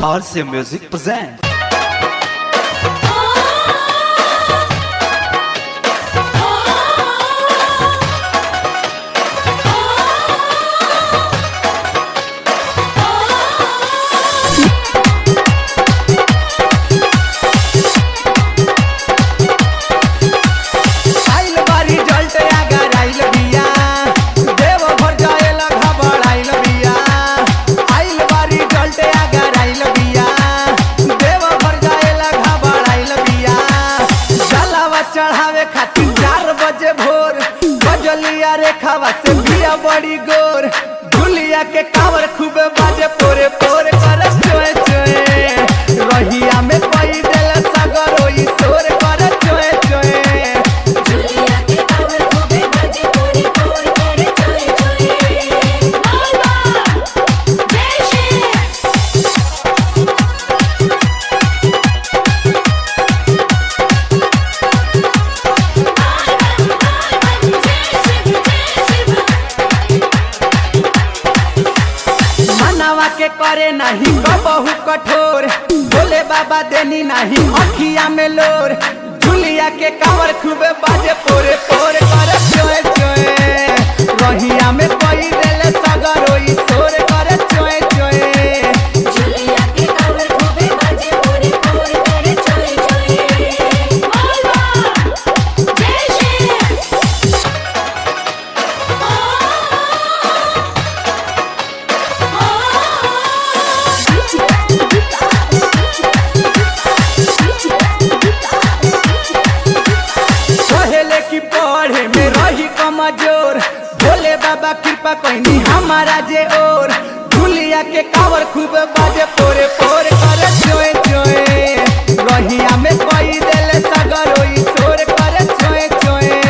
RC Music presents. चढ़ावे खातिर 4 बजे भोर बजलिया रेखावा से बिया बड़ी गोर झुलिया के कावर खूबे बाजे पोरे पोरे कर चोए चोए रहिया में कोई देल सगरो ई सोर कर चोए चोए झुलिया के कावर खूबे बाजे पोरे पोरे कर चोए चोए बाबा जय श्री मनवा के करे नहीं बहु कठोर बोले बाबा देनी नहीं अखिया में लोर झुलिया के कावर खूबे बाजे पोरे पोरे कर चोए चोए रहिया में कोई देले सगरो ई सोर कर चोए चोए झुलिया के कावर खूबे बाजे पोरे पोरे कर चोए चोए बाबा जय श्री पहले की पढ़े में रही कमजोर भोले बाबा कृपा कहनी हमारा जे और झुलिया के कावर खूब बाजे पोरे पोरे कर चोए चोए रहिया में कोई देले सगरो ई सोर कर चोए चोए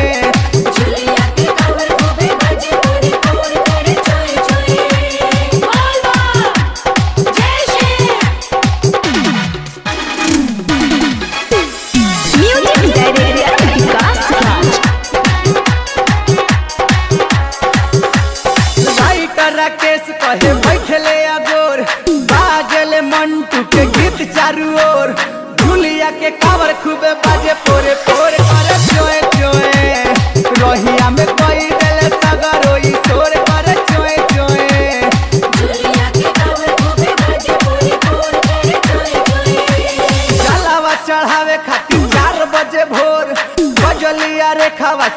झुलिया के कावर खूबे बाजे पोरे पोरे कर चोए चोए बाबा जय श्री म्यूजिक डायरेक्टर विकास राज। राइटर राकेश कहे बैठले अगोर बाजले मंटू के गीत चारू ओर झुलिया के कावर खूबे बाजे पोरे पोरे कर चोए चोए रहिया में कोई देले सगरो ई सोर कर चोए चोए झुलिया के कावर खूबे बाजे पोरे पोरे कर चोए चोए जलावा चढ़ावे खातिर 4 बजे भोर बजलिया रेखावा